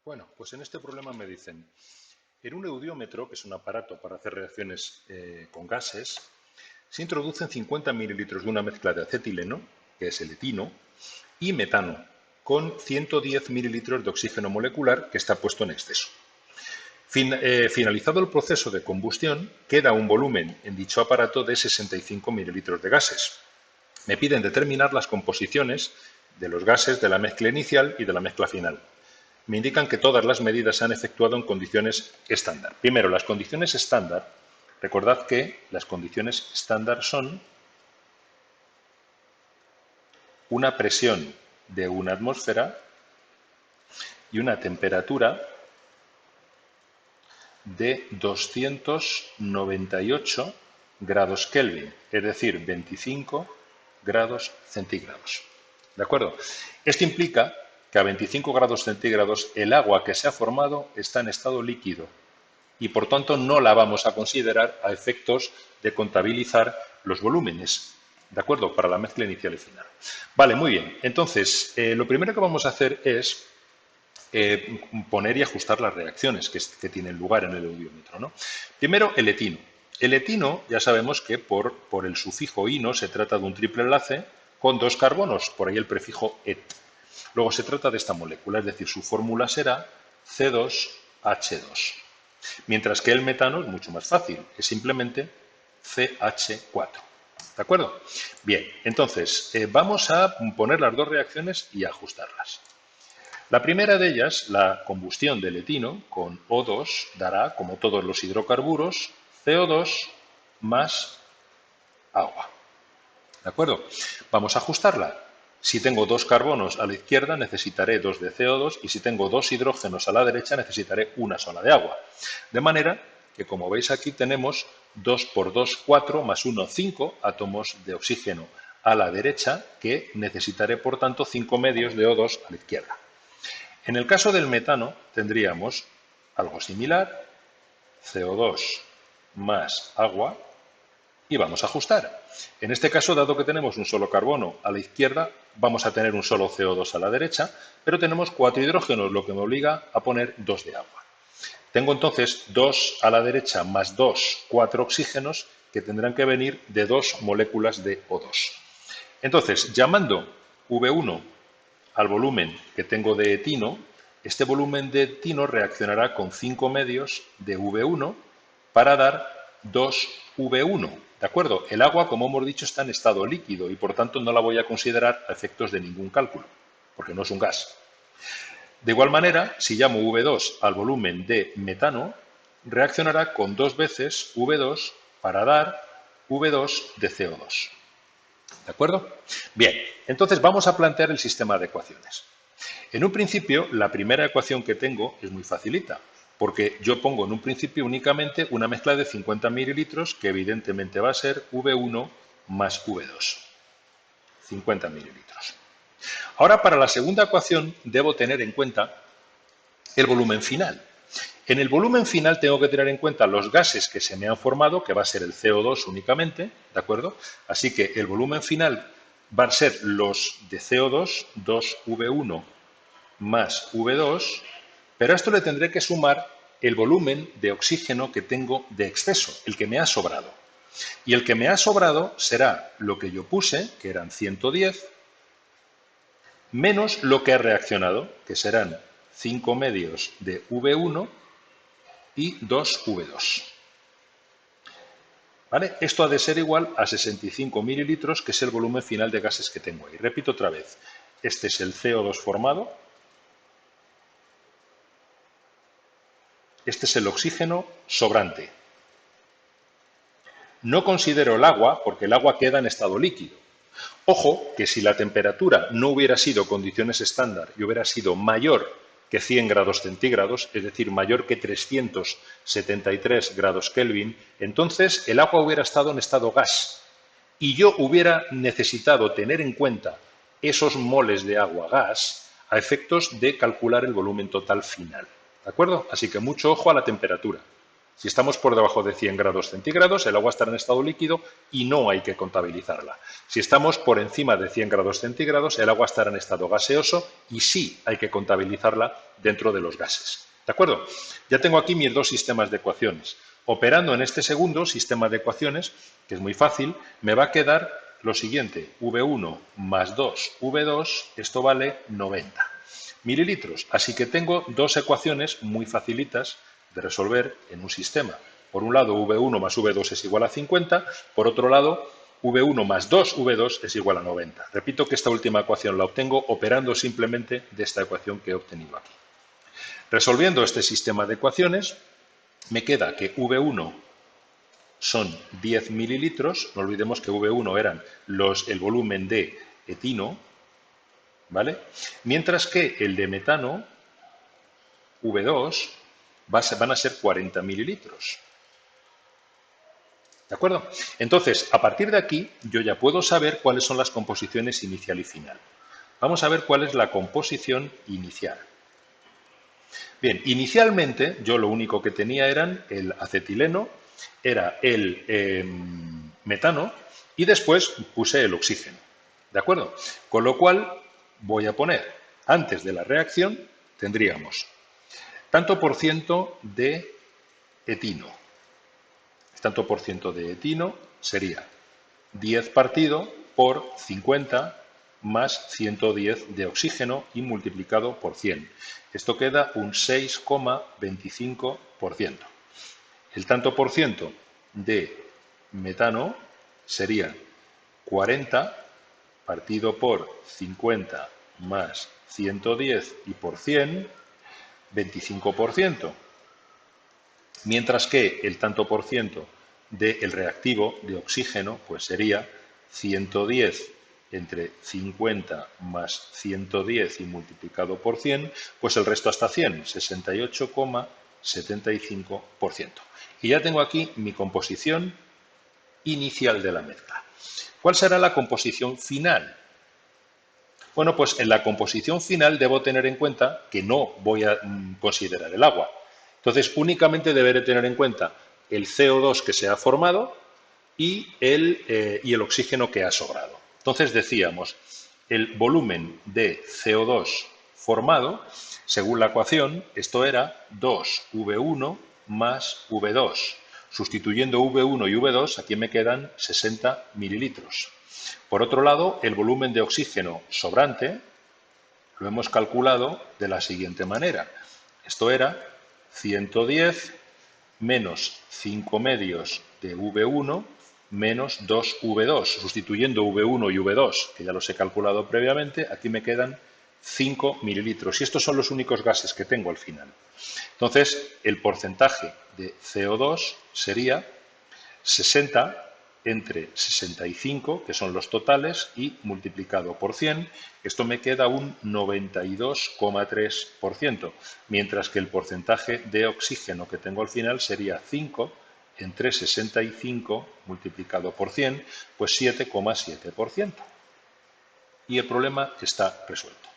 Bueno, pues en este problema me dicen, en un eudiómetro, que es un aparato para hacer reacciones con gases, se introducen 50 mililitros de una mezcla de acetileno, que es el etino, y metano, con 110 mililitros de oxígeno molecular, que está puesto en exceso. Finalizado el proceso de combustión, queda un volumen en dicho aparato de 65 mililitros de gases. Me piden determinar las composiciones de los gases de la mezcla inicial y de la mezcla final. Me indican que todas las medidas se han efectuado en condiciones estándar. Primero, las condiciones estándar. Recordad que las condiciones estándar son una presión de una atmósfera y una temperatura de 298 grados Kelvin, es decir, 25 grados centígrados. ¿De acuerdo? Esto implica que a 25 grados centígrados el agua que se ha formado está en estado líquido y por tanto no la vamos a considerar a efectos de contabilizar los volúmenes, ¿de acuerdo? Para la mezcla inicial y final. Vale, muy bien. Entonces, lo primero que vamos a hacer es poner y ajustar las reacciones que tienen lugar en el eudiómetro, ¿no? Primero, el etino. El etino, ya sabemos que por el sufijo ino se trata de un triple enlace con dos carbonos, por ahí el prefijo et. Luego se trata de esta molécula, es decir, su fórmula será C2H2. Mientras que el metano es mucho más fácil, es simplemente CH4. ¿De acuerdo? Bien, entonces vamos a poner las dos reacciones y ajustarlas. La primera de ellas, la combustión del etino con O2, dará, como todos los hidrocarburos, CO2 más agua. ¿De acuerdo? Vamos a ajustarla. Si tengo dos carbonos a la izquierda, necesitaré 2 de CO2 y si tengo dos hidrógenos a la derecha, necesitaré una sola de agua. De manera que, como veis aquí, tenemos 2 por 2, 4, más 1, 5 átomos de oxígeno a la derecha, que necesitaré, por tanto, 5 medios de O2 a la izquierda. En el caso del metano tendríamos algo similar, CO2 más agua, y vamos a ajustar. En este caso, dado que tenemos un solo carbono a la izquierda, vamos a tener un solo CO2 a la derecha, pero tenemos 4 hidrógenos, lo que me obliga a poner 2 de agua. Tengo entonces 2 a la derecha más 2, 4 oxígenos que tendrán que venir de 2 moléculas de O2. Entonces, llamando V1 al volumen que tengo de etino, este volumen de etino reaccionará con 5 medios de V1 para dar 2V1. ¿De acuerdo? El agua, como hemos dicho, está en estado líquido y por tanto no la voy a considerar a efectos de ningún cálculo, porque no es un gas. De igual manera, si llamo V2 al volumen de metano, reaccionará con 2 veces V2 para dar V2 de CO2. ¿De acuerdo? Bien, entonces vamos a plantear el sistema de ecuaciones. En un principio, la primera ecuación que tengo es muy facilita, porque yo pongo en un principio únicamente una mezcla de 50 mililitros, que evidentemente va a ser V1 más V2. 50 mililitros. Ahora, para la segunda ecuación, debo tener en cuenta el volumen final. En el volumen final tengo que tener en cuenta los gases que se me han formado, que va a ser el CO2 únicamente, ¿de acuerdo? Así que el volumen final va a ser los de CO2, 2V1 más V2, pero a esto le tendré que sumar el volumen de oxígeno que tengo de exceso, el que me ha sobrado. Y el que me ha sobrado será lo que yo puse, que eran 110, menos lo que ha reaccionado, que serán 5 medios de V1 y 2V2. ¿Vale? Esto ha de ser igual a 65 mililitros, que es el volumen final de gases que tengo ahí. Repito otra vez, este es el CO2 formado, este es el oxígeno sobrante. No considero el agua, porque el agua queda en estado líquido. Ojo, que si la temperatura no hubiera sido condiciones estándar y hubiera sido mayor que 100 grados centígrados, es decir, mayor que 373 grados Kelvin, entonces el agua hubiera estado en estado gas y yo hubiera necesitado tener en cuenta esos moles de agua gas a efectos de calcular el volumen total final. ¿De acuerdo? Así que mucho ojo a la temperatura. Si estamos por debajo de 100 grados centígrados, el agua estará en estado líquido y no hay que contabilizarla. Si estamos por encima de 100 grados centígrados, el agua estará en estado gaseoso y sí hay que contabilizarla dentro de los gases. ¿De acuerdo? Ya tengo aquí mis dos sistemas de ecuaciones. Operando en este segundo sistema de ecuaciones, que es muy fácil, me va a quedar lo siguiente, V1 más 2V2, esto vale 90 mililitros. Así que tengo dos ecuaciones muy facilitas de resolver en un sistema. Por un lado, V1 más V2 es igual a 50, por otro lado, V1 más 2V2 es igual a 90. Repito que esta última ecuación la obtengo operando simplemente de esta ecuación que he obtenido aquí. Resolviendo este sistema de ecuaciones, me queda que V1 son 10 mililitros, no olvidemos que V1 eran el volumen de etino, ¿vale? Mientras que el de metano, V2, van a ser 40 mililitros. ¿De acuerdo? Entonces, a partir de aquí, yo ya puedo saber cuáles son las composiciones inicial y final. Vamos a ver cuál es la composición inicial. Bien, inicialmente yo lo único que tenía eran el acetileno, era el metano y después puse el oxígeno. ¿De acuerdo? Con lo cual voy a poner, antes de la reacción, tendríamos tanto por ciento de etino. Tanto por ciento de etino sería 10 partido por 50 más 110 de oxígeno y multiplicado por 100. Esto queda un 6,25%. El tanto por ciento de metano sería 40 partido por 50 más 110 y por 100, 25%. Mientras que el tanto por ciento del reactivo de oxígeno pues sería 110 entre 50 más 110 y multiplicado por 100, pues el resto hasta 100, 68,75%. Y ya tengo aquí mi composición inicial de la mezcla. ¿Cuál será la composición final? Bueno, pues en la composición final debo tener en cuenta que no voy a considerar el agua. Entonces, únicamente deberé tener en cuenta el CO2 que se ha formado y el oxígeno que ha sobrado. Entonces, decíamos, el volumen de CO2 formado, según la ecuación, esto era 2V1 más V2. Sustituyendo V1 y V2, aquí me quedan 60 mililitros. Por otro lado, el volumen de oxígeno sobrante lo hemos calculado de la siguiente manera. Esto era 110 menos 5 medios de V1 menos 2V2. Sustituyendo V1 y V2, que ya los he calculado previamente, aquí me quedan 5 mililitros. Y estos son los únicos gases que tengo al final. Entonces, el porcentaje de CO2 sería 60 entre 65, que son los totales, y multiplicado por 100, esto me queda un 92,3%, mientras que el porcentaje de oxígeno que tengo al final sería 5 entre 65 multiplicado por 100, pues 7,7%. Y el problema está resuelto.